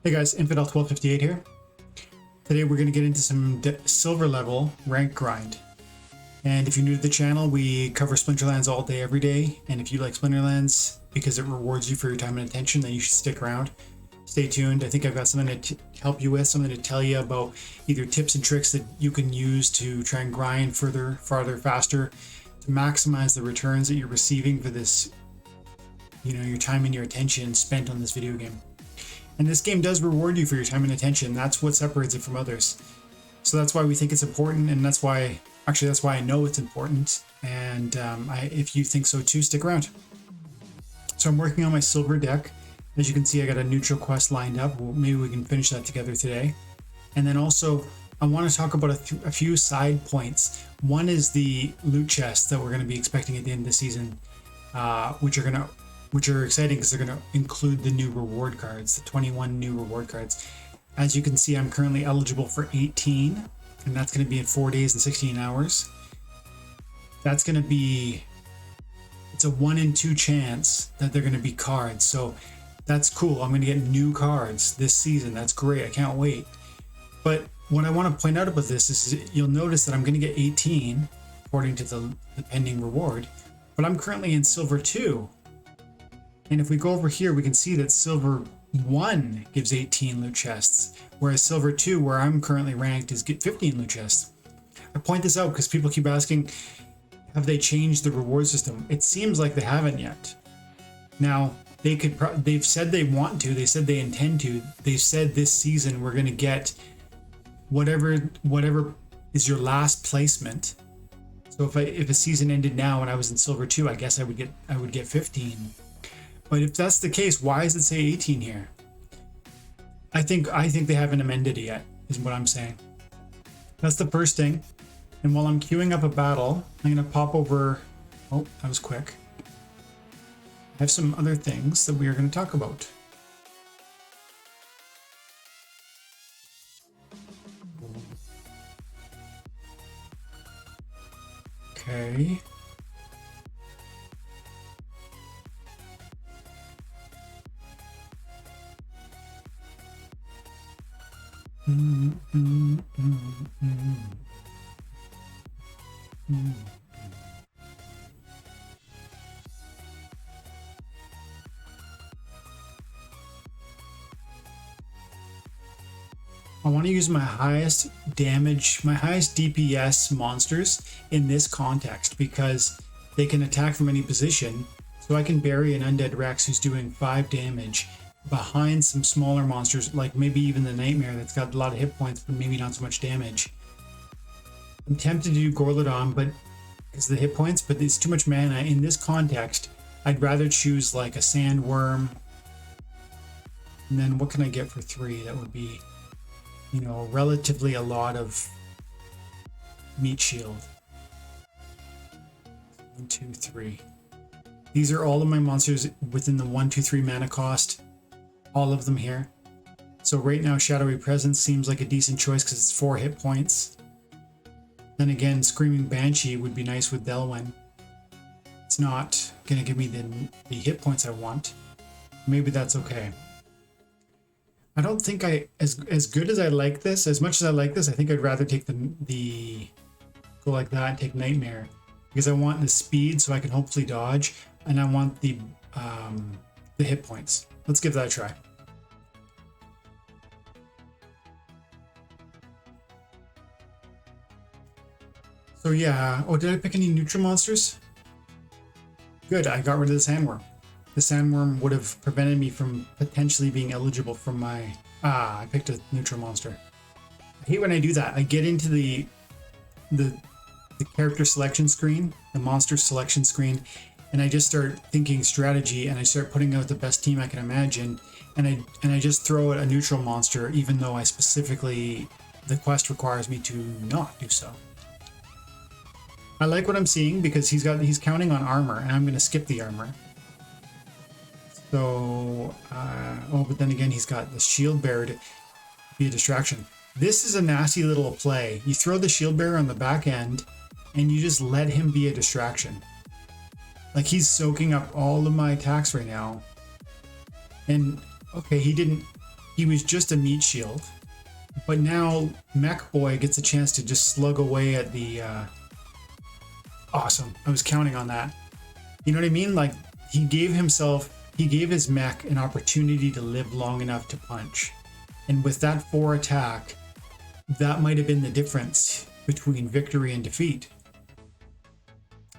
Hey guys, Infidel1258 here. Today we're going to get into some silver level ranked grind. And if you're new to the channel, we cover Splinterlands all day, every day. And if you like Splinterlands because it rewards you for your time and attention, then you should stick around. Stay tuned. I think I've got something to help you with, something to tell you about either tips and tricks that you can use to try and grind further, farther, faster, to maximize the returns that you're receiving for this, your time and your attention spent on this video game. And this game does reward you for your time and attention. That's what separates it from others. So that's why we think it's important, and that's why I know it's important. And if you think so too, stick around. So I'm working on my silver deck. As you can see, I got a neutral quest lined up. Well, maybe we can finish that together today. And then also, I want to talk about a few side points. One is the loot chests that we're going to be expecting at the end of the season, which are exciting because they're going to include the new reward cards, the 21 new reward cards. As you can see, I'm currently eligible for 18, and that's going to be in 4 days and 16 hours. That's going to be, it's a 1 in 2 chance that they're going to be cards. So that's cool. I'm going to get new cards this season. That's great. I can't wait. But what I want to point out about this is you'll notice that I'm going to get 18 according to the pending reward, but I'm currently in silver 2. And if we go over here, we can see that silver 1 gives 18 loot chests, whereas silver 2, where I'm currently ranked, is get 15 loot chests. I point this out because people keep asking, have they changed the reward system? It seems like they haven't yet. Now, they've said they want to, they said they intend to, they said this season we're going to get whatever is your last placement. So if a season ended now and I was in silver 2, I guess I would get 15. But if that's the case, why does it say 18 here? I think they haven't amended it yet, is what I'm saying. That's the first thing. And while I'm queuing up a battle, I'm going to pop over... Oh, that was quick. I have some other things that we are going to talk about. Okay. I want to use my highest damage, my highest DPS monsters in this context because they can attack from any position. So I can bury an undead Rex who's doing 5 damage behind some smaller monsters, like maybe even the Nightmare that's got a lot of hit points but maybe not so much damage. I'm tempted to do Gorlodon, but because of the hit points, but it's too much mana. In this context, I'd rather choose like a Sandworm. And then what can I get for 3? That would be, relatively a lot of meat shield. 1, 2, 3. These are all of my monsters within the 1, 2, 3 mana cost. All of them here. So right now, Shadowy Presence seems like a decent choice because it's 4 hit points. Then again, Screaming Banshee would be nice with Delwyn. It's not going to give me the hit points I want. Maybe that's okay. I don't think as good as I like this, as much as I like this, I think I'd rather take the go like that and take Nightmare. Because I want the speed so I can hopefully dodge, and I want the hit points. Let's give that a try. So yeah, oh, did I pick any neutral monsters? Good, I got rid of the Sandworm. The Sandworm would have prevented me from potentially being eligible for my... I picked a neutral monster. I hate when I do that. I get into the character selection screen, the monster selection screen, and I just start thinking strategy, and I start putting out the best team I can imagine, and I just throw out a neutral monster, even though the quest requires me to not do so. I like what I'm seeing because he's counting on armor, and I'm going to skip the armor. So, but then again, he's got the shield bearer to be a distraction. This is a nasty little play. You throw the shield bearer on the back end, and you just let him be a distraction. Like, he's soaking up all of my attacks right now. And okay, he didn't he was just a meat shield. But now Mech Boy gets a chance to just slug away at the awesome. I was counting on that. You know what I mean? Like he gave his mech an opportunity to live long enough to punch. And with that 4 attack, that might have been the difference between victory and defeat.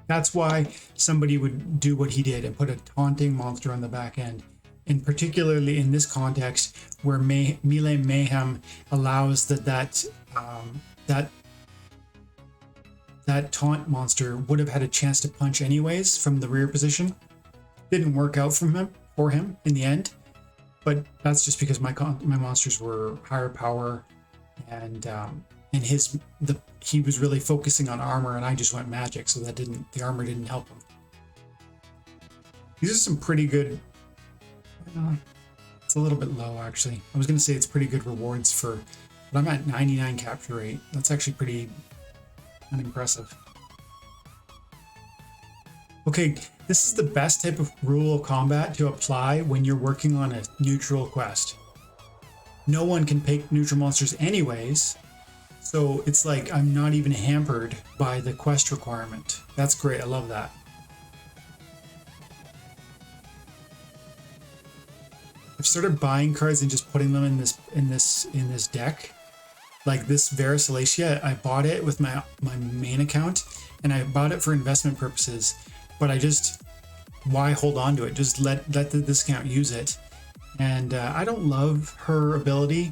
That's why somebody would do what he did and put a taunting monster on the back end. And particularly in this context where Melee Mayhem allows that taunt monster would have had a chance to punch anyways from the rear position. Didn't work out for him in the end, but that's just because my monsters were higher power, and he was really focusing on armor, and I just went magic, so the armor didn't help him. These are some pretty good. It's a little bit low actually. I was gonna say it's pretty good rewards but I'm at 99 capture rate. That's actually pretty unimpressive. Okay, this is the best type of rule of combat to apply when you're working on a neutral quest. No one can pick neutral monsters anyways, so it's like I'm not even hampered by the quest requirement. That's great, I love that. I've started buying cards and just putting them in this deck. Like this Vera Salacia, I bought it with my main account, and I bought it for investment purposes. But why hold on to it? Just let the discount use it. And I don't love her ability,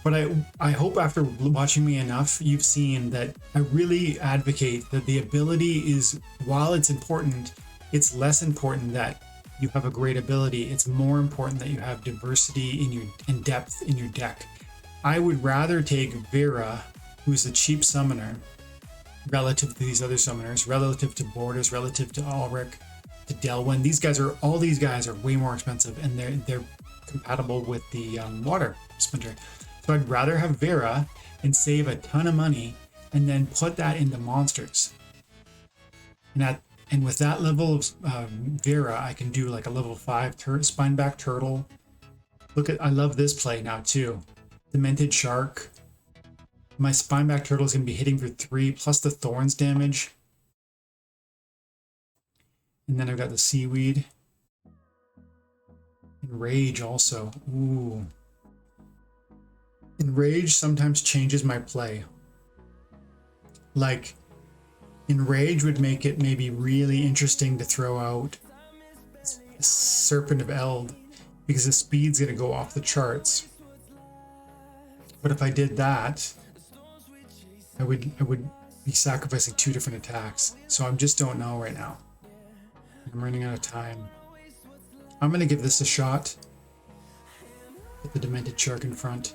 but I hope after watching me enough, you've seen that I really advocate that the ability is, while it's important, it's less important that you have a great ability. It's more important that you have diversity in depth in your deck. I would rather take Vera, who's a cheap summoner, relative to these other summoners, relative to Borders, relative to Ulrich, to Delwyn. All these guys are way more expensive, and they're compatible with the water splinter. So I'd rather have Vera and save a ton of money, and then put that into monsters. And with that level of Vera, I can do like a level 5 Spineback Turtle. I love this play now too. Demented Shark. My Spineback Turtle is going to be hitting for 3 plus the Thorns damage. And then I've got the Seaweed. Enrage also. Ooh. Enrage sometimes changes my play. Like, Enrage would make it maybe really interesting to throw out Serpent of Eld, because the speed's going to go off the charts. But if I did that, I would be sacrificing 2 different attacks. So I just don't know right now. I'm running out of time. I'm going to give this a shot. Put the Demented Shark in front.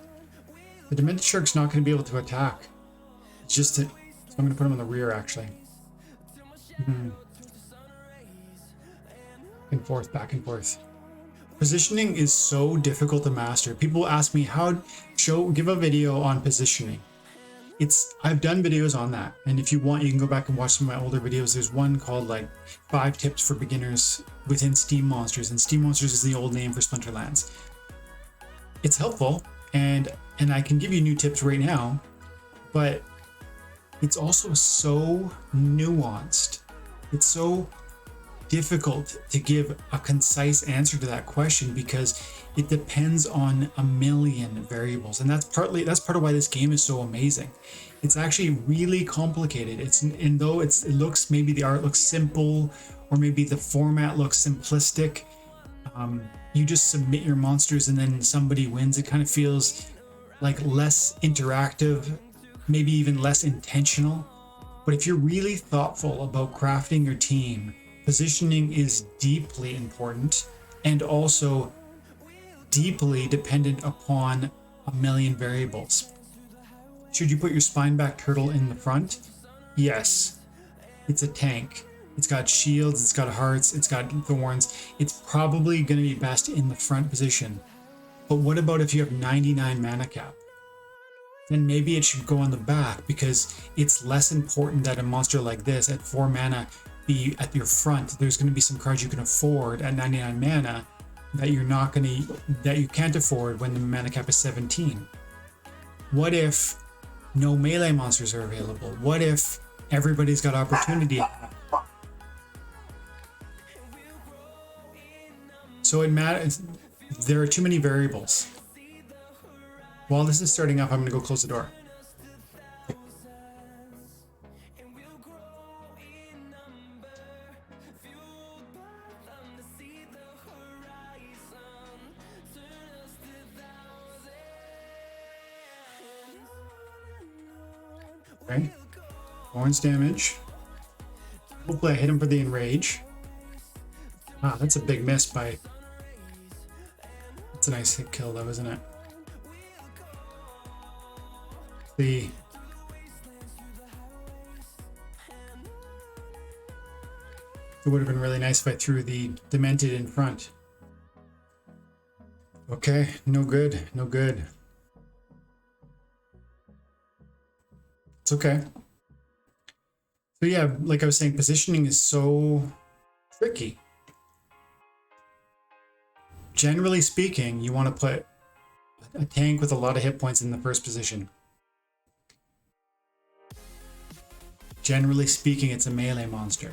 The Demented Shark's not going to be able to attack. It's just so I'm going to put him in the rear actually. Back and forth. Positioning is so difficult to master. People ask me give a video on positioning. I've done videos on that, and if you want, you can go back and watch some of my older videos. There's one called like 5 tips for beginners within Steam Monsters, and Steam Monsters is the old name for Splinterlands. It's helpful, and I can give you new tips right now, but it's also so nuanced. It's so difficult to give a concise answer to that question because it depends on a million variables, and that's part of why this game is so amazing. It's actually really complicated. Maybe the art looks simple, or maybe the format looks simplistic. You just submit your monsters and then somebody wins. It kind of feels like less interactive, maybe even less intentional. But if you're really thoughtful about crafting your team, positioning is deeply important, and also deeply dependent upon a million variables. Should you put your Spineback Turtle in the front? Yes. It's a tank. It's got shields, it's got hearts, it's got thorns. It's probably going to be best in the front position. But what about if you have 99 mana cap? Then maybe it should go on the back, because it's less important that a monster like this at 4 mana be at your front. There's going to be some cards you can afford at 99 mana that that you can't afford when the mana cap is 17? What if no melee monsters are available? What if everybody's got opportunity? So it matters. There are too many variables. While this is starting up, I'm going to go close the door. Okay. Orange damage. Hopefully I hit him for the enrage. Ah, that's a big miss by... That's a nice hit kill though, isn't it? It would have been really nice if I threw the Demented in front. Okay, no good, no good. It's okay. So yeah, like I was saying, positioning is so tricky. Generally speaking, you want to put a tank with a lot of hit points in the first position. Generally speaking, it's a melee monster.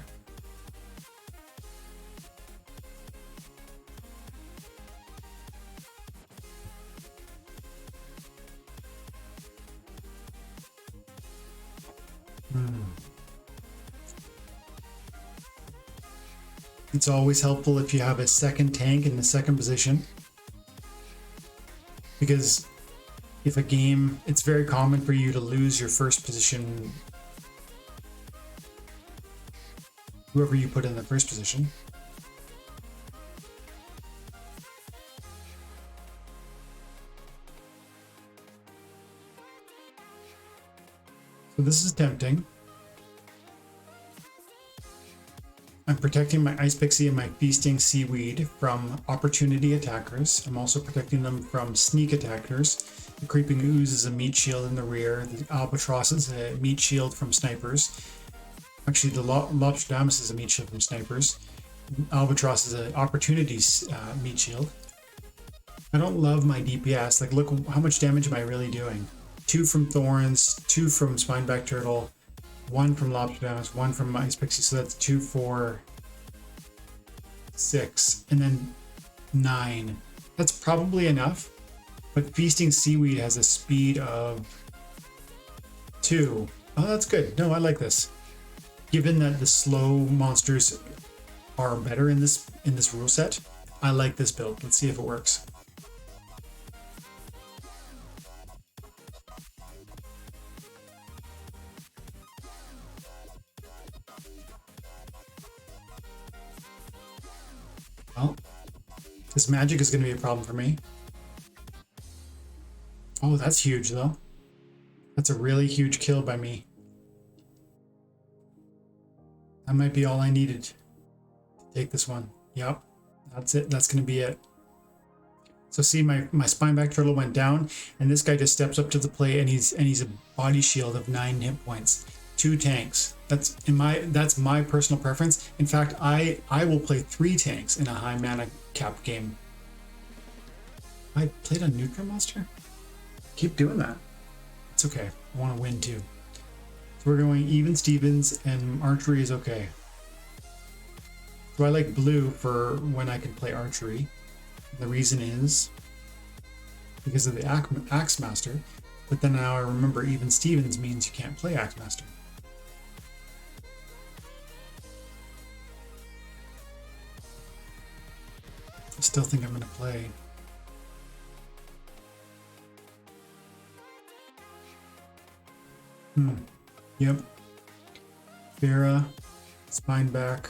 It's always helpful if you have a second tank in the second position, because if a game, it's very common for you to lose your first position, whoever you put in the first position. So this is tempting. I'm protecting my Ice Pixie and my Feasting Seaweed from opportunity attackers. I'm also protecting them from sneak attackers. The Creeping Ooze is a meat shield in the rear. The Albatross is a meat shield from snipers. Actually, the Lobsterdamus is a meat shield from snipers. Albatross is an opportunity meat shield. I don't love my DPS. Like, look, how much damage am I really doing? 2 from Thorns, 2 from Spineback Turtle, 1 from Lobsterdamus, 1 from Ice Pixie, so that's 2, 4, 6, and then 9. That's probably enough, but Feasting Seaweed has a speed of 2. Oh, that's good. No, I like this. Given that the slow monsters are better in this rule set, I like this build. Let's see if it works. Well, this magic is going to be a problem for me. Oh, that's huge, though. That's a really huge kill by me. That might be all I needed to take this one. Yep, that's it. That's going to be it. So see, my Spineback Turtle went down, and this guy just steps up to the plate, and he's a body shield of 9 hit points. 2 tanks. That's my personal preference. In fact, I will play 3 tanks in a high mana cap game. I played a neutral monster? Keep doing that. It's okay. I want to win too. So we're going even Stevens, and archery is okay. So I like blue for when I can play archery. The reason is because of the Axe Master, but then now I remember even Stevens means you can't play Axe Master. I still think I'm going to play. Yep. Vera, Spineback.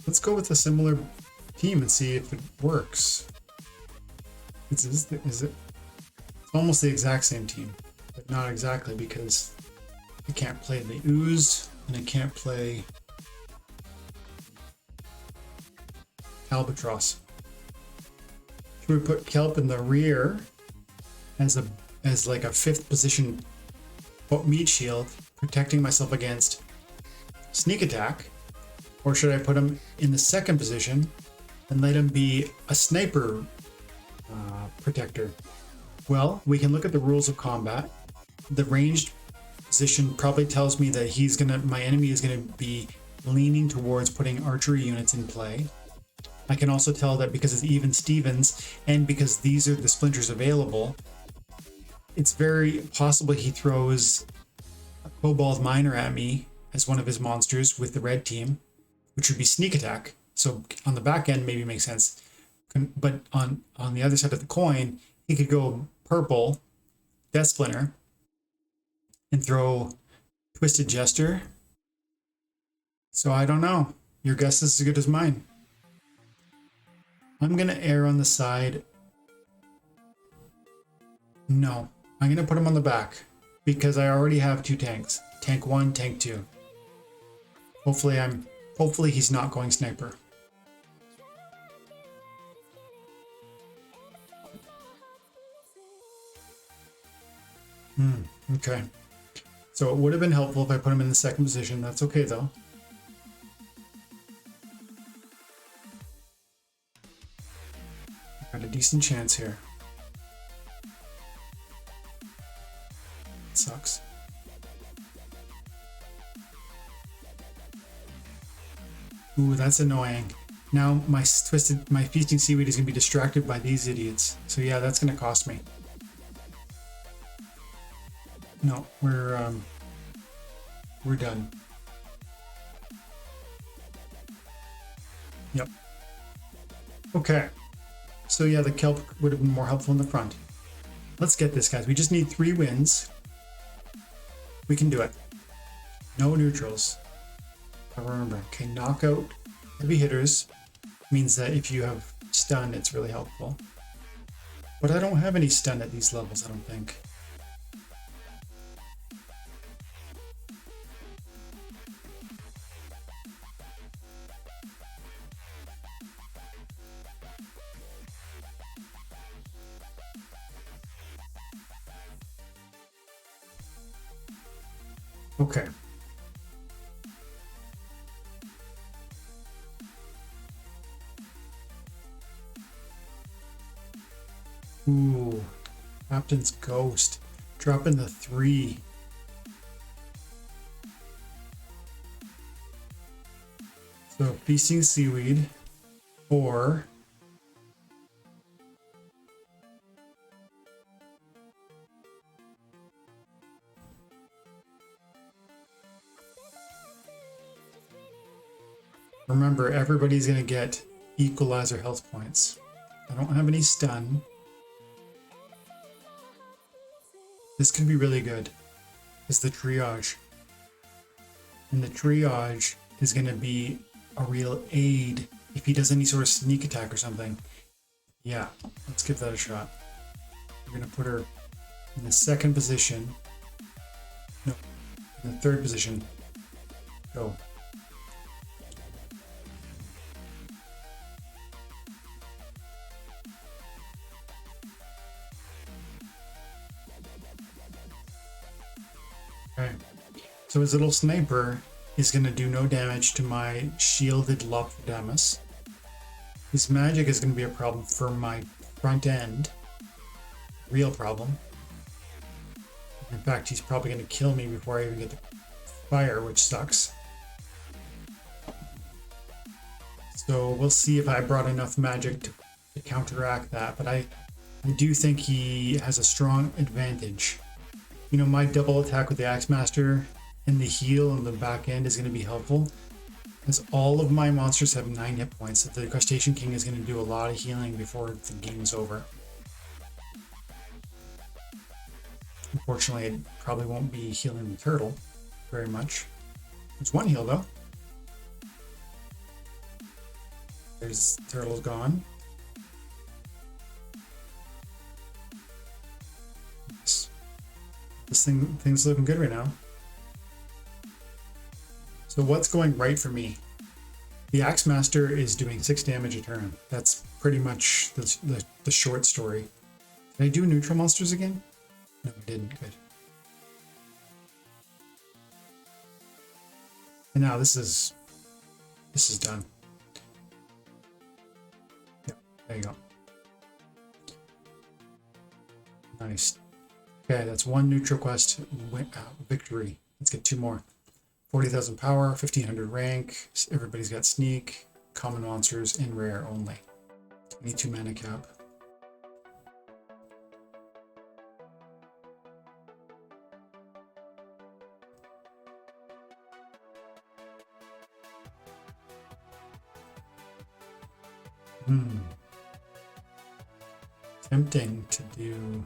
Let's go with a similar team and see if it works. Is it? It's almost the exact same team, but not exactly, because I can't play the Ooze and I can't play Albatross. Should we put Kelp in the rear as a as like a fifth position meat shield, protecting myself against sneak attack? Or should I put him in the second position and let him be a sniper protector? Well, we can look at the rules of combat. The ranged position probably tells me that my enemy is gonna be leaning towards putting archery units in play. I can also tell that because it's even Stevens and because these are the splinters available, it's very possible he throws a Kobold Miner at me as one of his monsters with the red team, which would be sneak attack. So on the back end, maybe makes sense. But on the other side of the coin, he could go purple, Death Splinter, and throw Twisted Jester. So I don't know. Your guess is as good as mine. I'm going to err on the side. No, I'm going to put him on the back because I already have two tanks. Tank 1, Tank 2. Hopefully he's not going sniper. Okay. So it would have been helpful if I put him in the second position. That's okay though. Got a decent chance here. It sucks. Ooh, that's annoying. Now my feasting seaweed is gonna be distracted by these idiots. So yeah, that's gonna cost me. No, we're done. Yep. Okay. So yeah, the kelp would have been more helpful in the front. Let's get this, guys. We just need 3 wins. We can do it. No neutrals. Remember, okay, knockout heavy hitters means that if you have stun, it's really helpful. But I don't have any stun at these levels, I don't think. Okay. Ooh, Captain's Ghost. Dropping the 3. So Feasting Seaweed or remember, everybody's going to get equalizer health points. I don't have any stun. This could be really good. Is the triage. And the triage is going to be a real aid if he does any sort of sneak attack or something. Yeah, let's give that a shot. We're going to put her in the second position. No, in the third position. Go. Okay, so his little sniper is going to do no damage to my shielded Lophidamus. His magic is going to be a problem for my front end. Real problem. In fact, he's probably going to kill me before I even get the fire, which sucks. So we'll see if I brought enough magic to counteract that, but I do think he has a strong advantage. You know, my double attack with the Axemaster and the heal on the back end is going to be helpful, as all of my monsters have 9 hit points. The Crustacean King is going to do a lot of healing before the game's over. Unfortunately, it probably won't be healing the turtle very much. There's 1 heal though. There's turtle's gone. This thing's looking good right now. So what's going right for me? The Axemaster is doing 6 damage a turn. That's pretty much the short story. Did I do neutral monsters again? No, we didn't. Good. And now this is done. Yep, there you go. Nice. Okay, that's one neutral quest victory. Let's get two more. 40,000 power, 1500 rank. Everybody's got sneak, common monsters, and rare only. 22 mana cap. Tempting to do.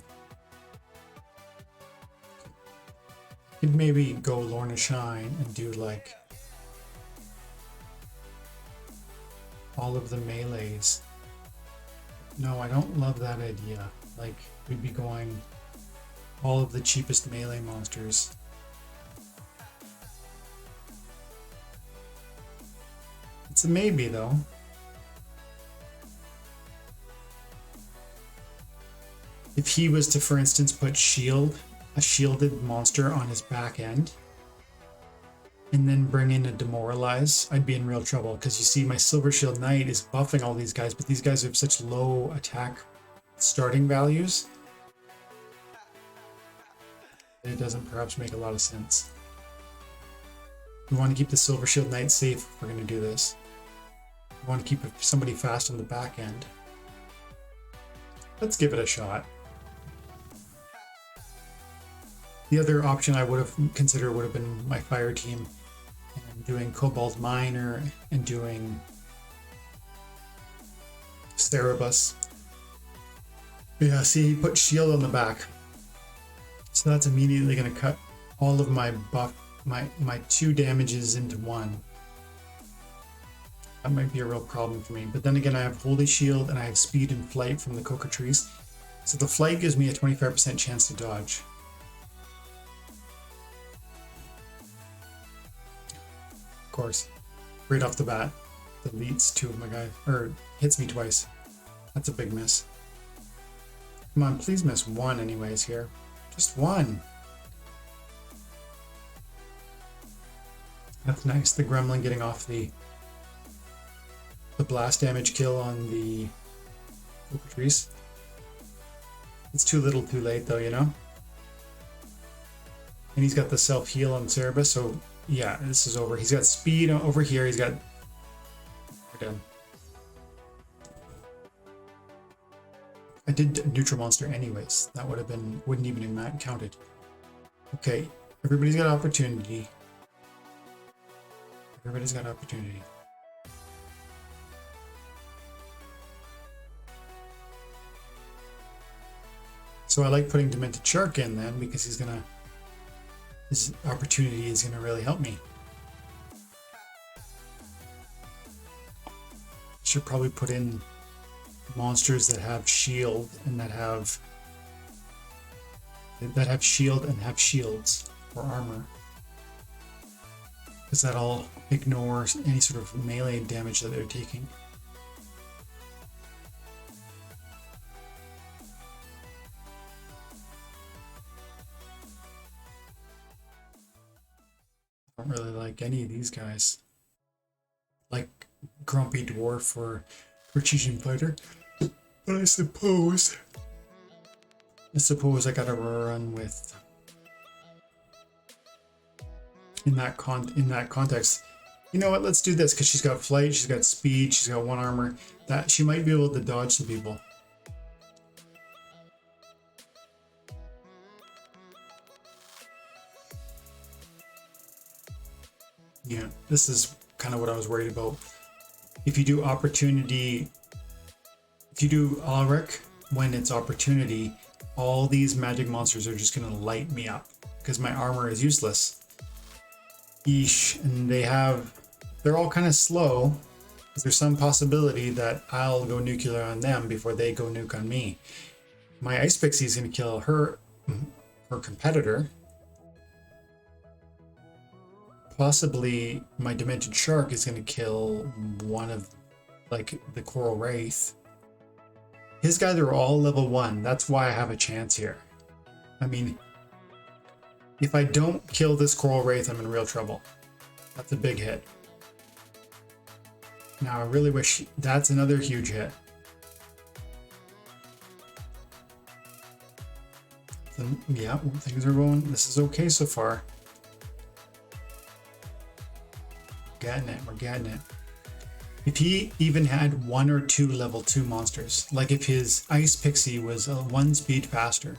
Could maybe go Lorna Shine and do like all of the melees. No, I don't love that idea. Like, we'd be going all of the cheapest melee monsters. It's a maybe though. If he was to, for instance, put a shielded monster on his back end, and then bring in a demoralize, I'd be in real trouble, because you see my Silver Shield Knight is buffing all these guys, but these guys have such low attack starting values that it doesn't perhaps make a lot of sense. We want to keep the Silver Shield Knight safe if we're going to do this. We want to keep somebody fast on the back end. Let's give it a shot. The other option I would have considered would have been my fire team and doing Cobalt Miner and doing Cerebus. Yeah, see, he put shield on the back. So that's immediately going to cut all of my buff, my 2 damages into 1. That might be a real problem for me. But then again, I have Holy Shield and I have Speed and Flight from the Cockatrice. So the Flight gives me a 25% chance to dodge. Of course, right off the bat, deletes 2 of my guys, or hits me twice. That's a big miss. Come on, please miss 1 anyways here. Just 1. That's nice. The Gremlin getting off the blast damage kill on the Cockatrice. It's too little too late though, you know? And he's got the self-heal on Cerebus, so yeah, this is over. He's got speed over here. He's got... We're done. I did neutral monster anyways. That would have been... wouldn't even have counted. Okay, everybody's got opportunity. Everybody's got opportunity. So I like putting Demented Shark in then, because he's gonna... his opportunity is gonna really help me. Should probably put in monsters that have shield and that have shield and have shields or armor, because that'll ignore any sort of melee damage that they're taking. I don't really like any of these guys. Like Grumpy Dwarf or Precision Fighter. But I suppose I gotta run with in that context. You know what? Let's do this, because she's got flight, she's got speed, she's got 1 armor. That she might be able to dodge some people. Yeah, this is kind of what I was worried about. If you do opportunity, if you do Alric when it's opportunity, all these magic monsters are just gonna light me up because my armor is useless. Eesh, and they're all kind of slow. There's some possibility that I'll go nuclear on them before they go nuke on me. My Ice Pixie is gonna kill her competitor. Possibly my Demented Shark is going to kill one of, like, the Coral Wraith. His guys are all level 1. That's why I have a chance here. I mean, if I don't kill this Coral Wraith, I'm in real trouble. That's a big hit. Now I really wish that's another huge hit. Then, yeah, things are going, this is okay so far. We're getting it. If he even had 1 or 2 level 2 monsters, like if his Ice Pixie was 1 speed faster,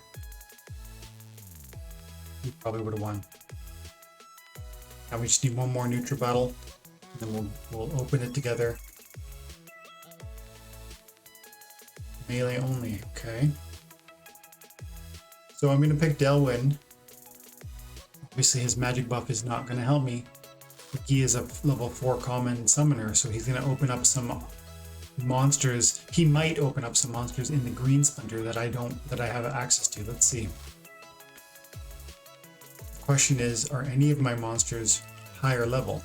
he probably would have won. Now we just need one more neutral battle, and then we'll open it together. Melee only, okay. So I'm going to pick Delwyn. Obviously his magic buff is not going to help me. He is a level 4 common summoner, so he's going to open up some monsters. He might open up some monsters in the green splinter that I have access to. Let's see. The question is, are any of my monsters higher level?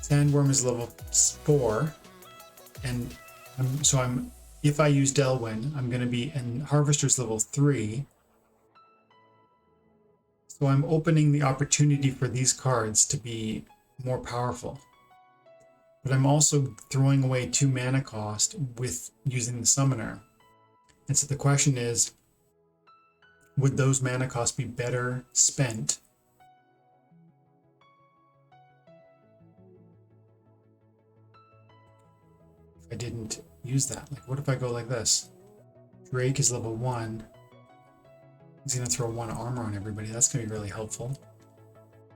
Sandworm is level 4, and if I use Delwyn, I'm going to be in Harvester's level 3. So I'm opening the opportunity for these cards to be more powerful. But I'm also throwing away 2 mana cost with using the summoner. And so the question is, would those mana costs be better spent if I didn't use that? Like, what if I go like this? Drake is level 1. He's going to throw 1 armor on everybody. That's going to be really helpful.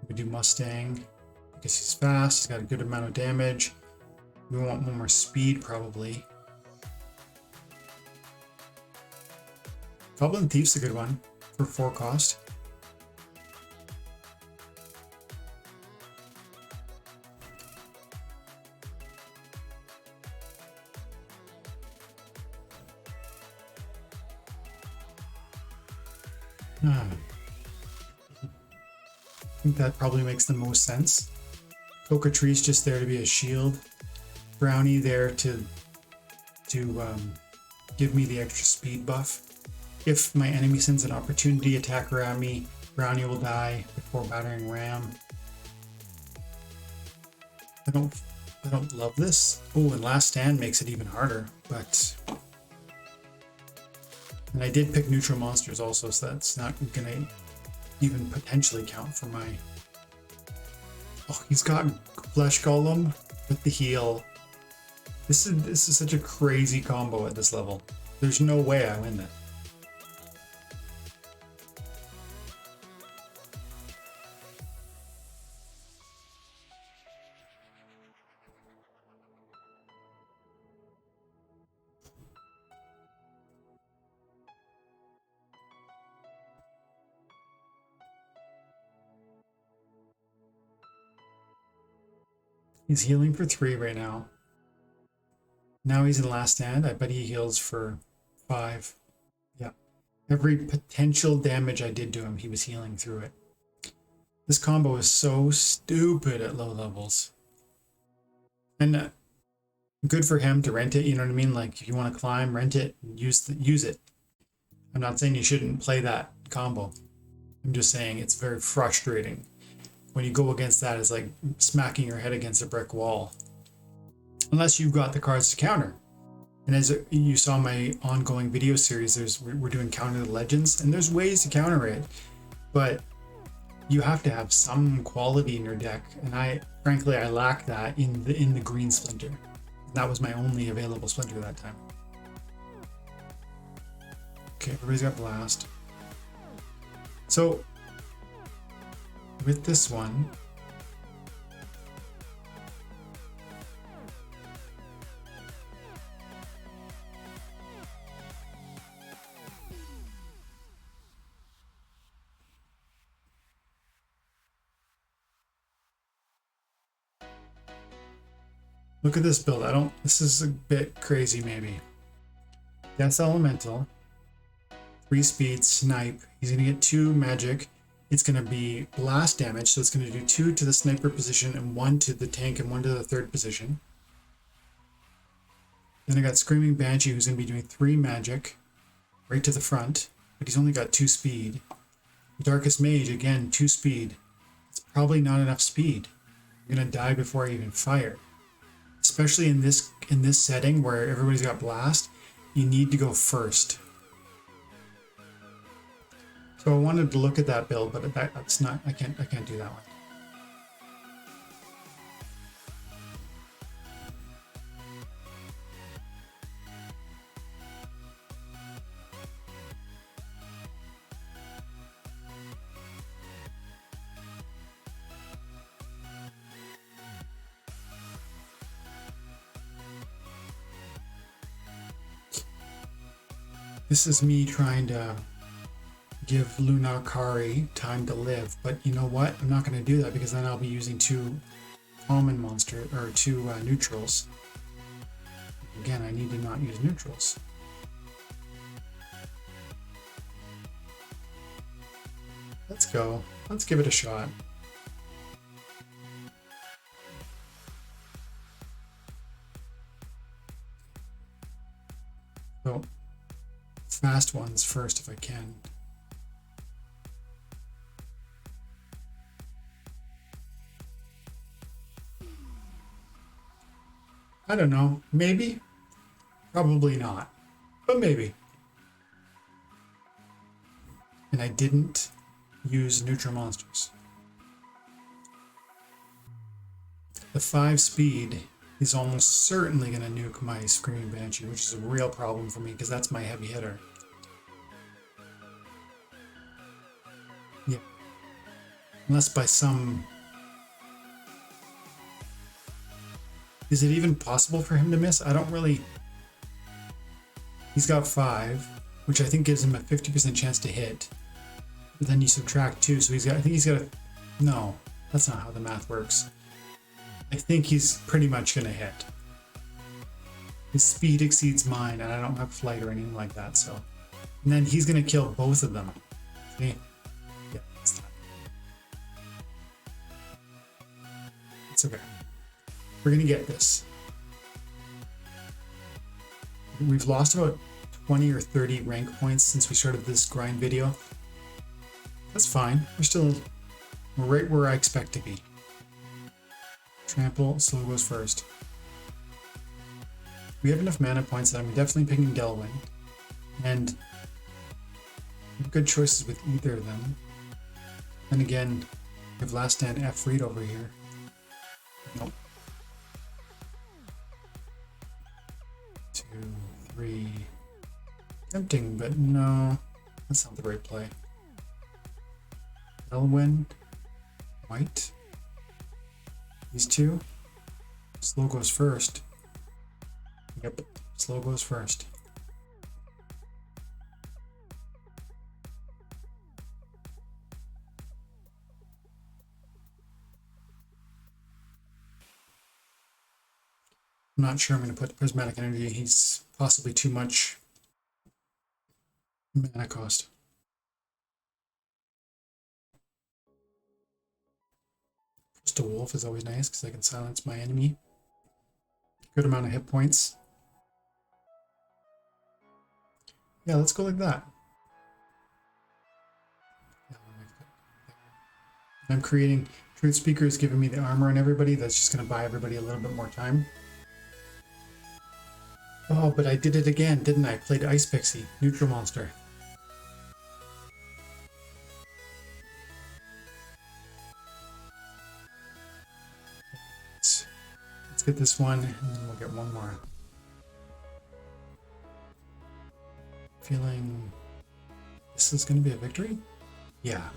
We do Mustang because he's fast. He's got a good amount of damage. We want 1 more speed, probably. Goblin Thief's a good one for 4 cost. I think that probably makes the most sense. Coca Tree's just there to be a shield. Brownie there to give me the extra speed buff. If my enemy sends an opportunity attacker at me, Brownie will die before battering ram. I don't love this. Oh, and Last Stand makes it even harder, but. And I did pick neutral monsters also, so that's not gonna even potentially count for my... Oh, he's got Flesh Golem with the heal. This is such a crazy combo at this level. There's no way I win that. He's healing for 3 right now. Now he's in Last Stand. I bet he heals for 5. Yeah. Every potential damage I did to him, he was healing through it. This combo is so stupid at low levels. And good for him to rent it, you know what I mean? Like, if you want to climb, rent it, use it. I'm not saying you shouldn't play that combo. I'm just saying it's very frustrating. When you go against that, it's like smacking your head against a brick wall. Unless you've got the cards to counter. And as you saw my ongoing video series, we're doing Counter the Legends, and there's ways to counter it. But you have to have some quality in your deck, and frankly I lack that in the green splinter. That was my only available splinter that time. Okay, everybody's got Blast. So with this one, look at this build. This is a bit crazy maybe. Death Elemental, 3 speed, snipe. He's gonna get 2 magic. It's going to be blast damage, so it's going to do 2 to the sniper position and 1 to the tank and 1 to the 3rd position. Then I got Screaming Banshee, who's going to be doing 3 magic right to the front. but he's only got 2 speed. Darkest Mage, again, 2 speed. It's probably not enough speed. I'm gonna die before I even fire. Especially in this setting where everybody's got blast, you need to go first. So I wanted to look at that build, but that's not. I can't do that one. This is me trying to give Lunakari time to live, but you know what? I'm not going to do that because then I'll be using 2 common monster or 2 neutrals. Again, I need to not use neutrals. Let's go. Let's give it a shot. So, fast ones first if I can. I don't know. Maybe? Probably not. But maybe. And I didn't use neutral monsters. The 5 speed is almost certainly going to nuke my Screaming Banshee, which is a real problem for me because that's my heavy hitter. Yeah. Unless by some... Is it even possible for him to miss? I don't really... He's got 5, which I think gives him a 50% chance to hit. But then you subtract 2, so he's got... I think he's got a... No, that's not how the math works. I think he's pretty much going to hit. His speed exceeds mine, and I don't have flight or anything like that, so... And then he's going to kill both of them. See? Yeah, that's that. It's okay. We're going to get this. We've lost about 20 or 30 rank points since we started this grind video. That's fine. We're right where I expect to be. Trample, slow goes first. We have enough mana points that I'm definitely picking Delwyn. And good choices with either of them. And again, we have Last Stand Efreet over here. Nope. 2, 3. Tempting, but no. That's not the right play. Elwyn. White. These 2. Slow goes first. Yep, slow goes first. I'm not sure I'm going to put Prismatic Energy. He's possibly too much mana cost. Just a wolf is always nice because I can silence my enemy. Good amount of hit points. Yeah, let's go like that. I'm creating Truth Speaker is giving me the armor on everybody. That's just going to buy everybody a little bit more time. Oh, but I did it again, didn't I? Played Ice Pixie, neutral monster. Let's get this one, and then we'll get one more. Feeling this is going to be a victory? Yeah.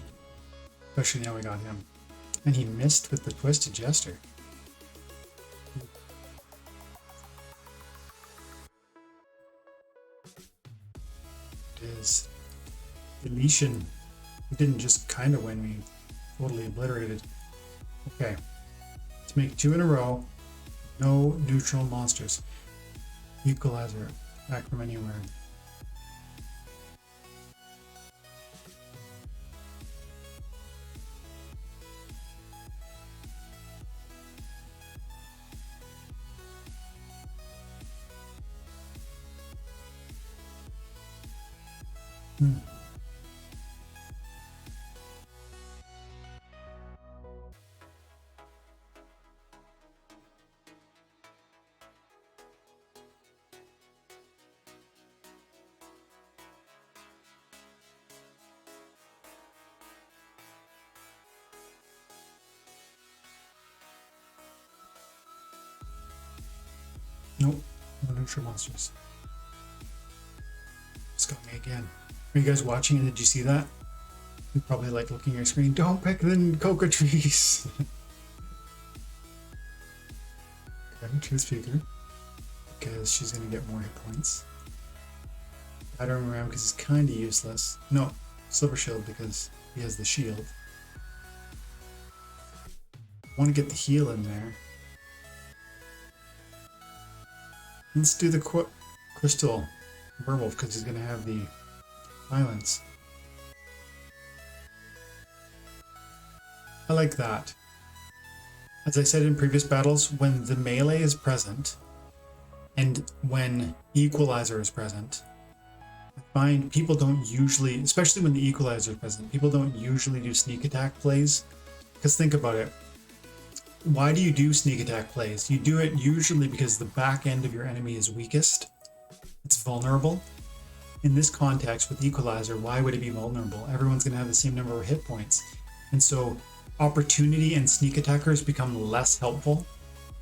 Especially now we got him. And he missed with the Twisted Jester. It is. Deletion. We didn't just kind of win, we totally obliterated. Okay. Let's make 2 in a row. No neutral monsters. Equalizer. Back from anywhere. neutral monsters. Just got me again. Are you guys watching and did you see that? You're probably like looking at your screen. Don't pick the cocoa trees. Okay, choose speaker. Because she's gonna get more hit points. Battering ram because he's kinda useless. No, silver shield because he has the shield. Want to get the heal in there. Let's do the crystal werewolf because he's gonna have the violence. I like that. As I said in previous battles, when the melee is present and when equalizer is present, I find people don't usually, especially when the equalizer is present, people don't usually do sneak attack plays. Because think about it. Why do you do sneak attack plays? You do it usually because the back end of your enemy is weakest. It's vulnerable. In this context with equalizer, why would it be vulnerable? Everyone's going to have the same number of hit points. And so opportunity and sneak attackers become less helpful.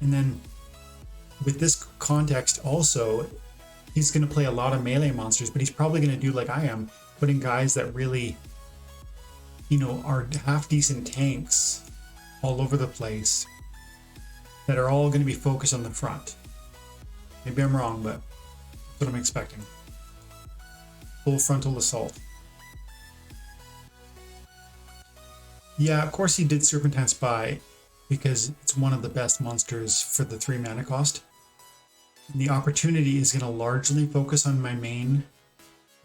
And then with this context also, he's going to play a lot of melee monsters, but he's probably going to do like I am, putting guys that really, you know, are half decent tanks all over the place that are all going to be focused on the front. Maybe I'm wrong, but that's what I'm expecting. Full frontal assault. Yeah, of course he did Serpentine Spy because it's one of the best monsters for the 3 mana cost. And the opportunity is going to largely focus on my main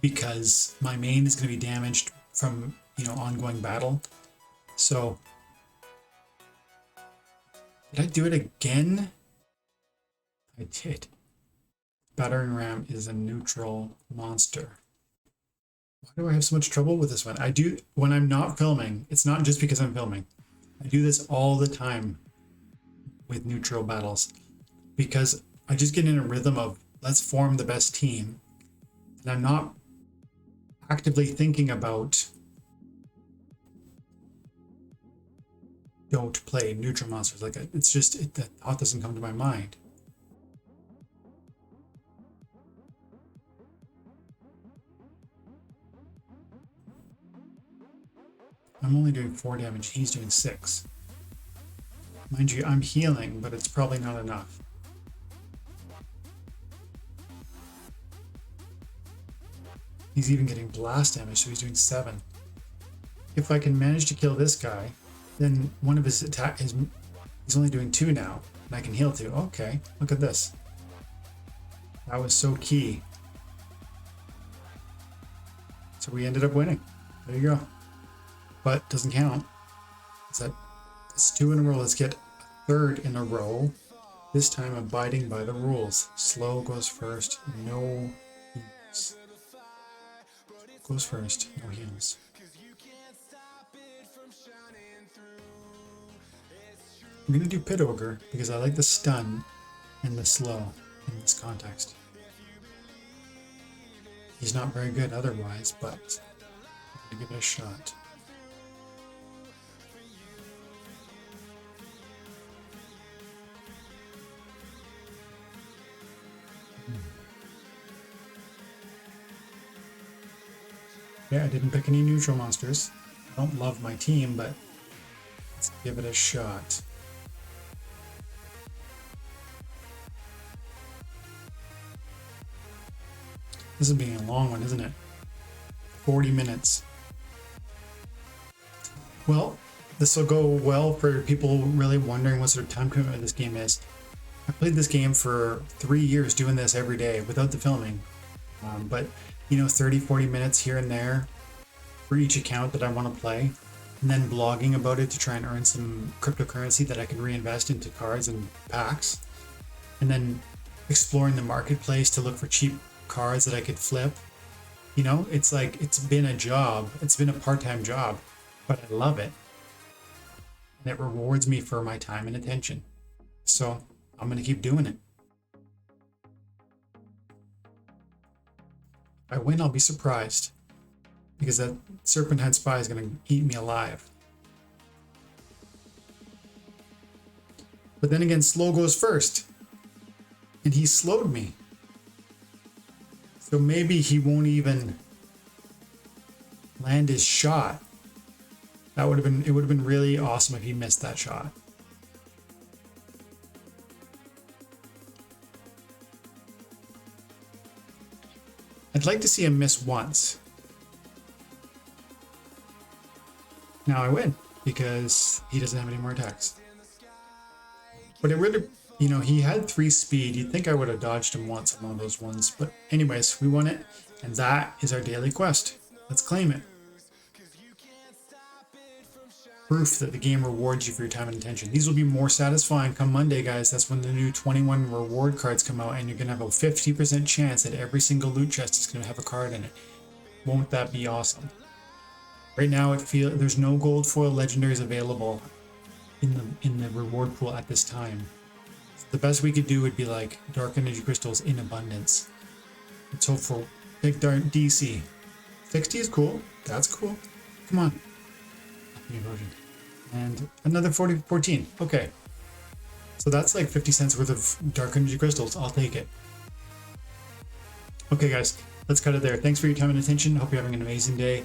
because my main is going to be damaged from, you know, ongoing battle. So did I do it again? I did. Battering ram is a neutral monster. Why do I have so much trouble with this one? I do, when I'm not filming, it's not just because I'm filming. I do this all the time with neutral battles because I just get in a rhythm of let's form the best team. And I'm not actively thinking about don't play neutral monsters. Like it's just, the thought doesn't come to my mind. I'm only doing 4 damage, he's doing 6. Mind you, I'm healing, but it's probably not enough. He's even getting blast damage, so he's doing 7. If I can manage to kill this guy, then one of his attack is, he's only doing 2 now, and I can heal 2. Okay, look at this. That was so key. So we ended up winning. There you go. But doesn't count. It's 2 in a row. Let's get a 3rd in a row. This time abiding by the rules. Slow goes first, no heals. Goes first, no heals. I'm gonna do Pit Ogre because I like the stun and the slow in this context. He's not very good otherwise, but I'm gonna give it a shot. Yeah, I didn't pick any neutral monsters. I don't love my team, but let's give it a shot. This is being a long one, isn't it? 40 minutes. Well, this will go well for people really wondering what sort of time commitment this game is. I played this game for 3 years doing this every day without the filming. But, you know, 30, 40 minutes here and there for each account that I want to play. And then blogging about it to try and earn some cryptocurrency that I can reinvest into cards and packs. And then exploring the marketplace to look for cheap cards that I could flip. You know, it's like, it's been a job. It's been a part-time job, but I love it. And it rewards me for my time and attention. So I'm going to keep doing it. If I win, I'll be surprised because that Serpentine Spy is going to eat me alive. But then again, slow goes first. And he slowed me. So maybe he won't even land his shot. That would have been, it would have been really awesome if he missed that shot. I'd like to see him miss once. Now I win because he doesn't have any more attacks. But it really, you know, he had 3 speed. You'd think I would have dodged him once on one of those ones. But anyways, we won it. And that is our daily quest. Let's claim it. Proof that the game rewards you for your time and attention. These will be more satisfying come Monday, guys. That's when the new 21 reward cards come out, and you're going to have a 50% chance that every single loot chest is going to have a card in it. Won't that be awesome? Right now, there's no gold foil legendaries available in the reward pool at this time. The best we could do would be like dark energy crystals in abundance. Let's hope for big dark DC. 60 is cool. That's cool. Come on. And another 14. Okay. So that's like 50 cents worth of dark energy crystals. I'll take it. Okay, guys, let's cut it there. Thanks for your time and attention. Hope you're having an amazing day.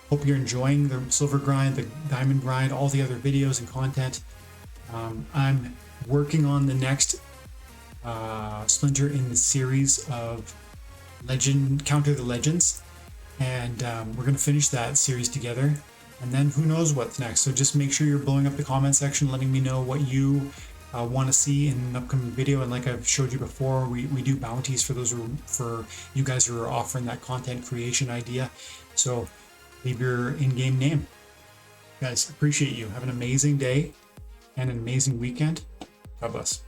Hope you're enjoying the silver grind, the diamond grind, all the other videos and content. I'm working on the next Splinter in the series of Counter the Legends. And we're going to finish that series together. And then who knows what's next. So just make sure you're blowing up the comment section, letting me know what you want to see in an upcoming video. And like I've showed you before, we do bounties for those for you guys who are offering that content creation idea. So leave your in-game name. Guys, appreciate you. Have an amazing day and an amazing weekend. God bless.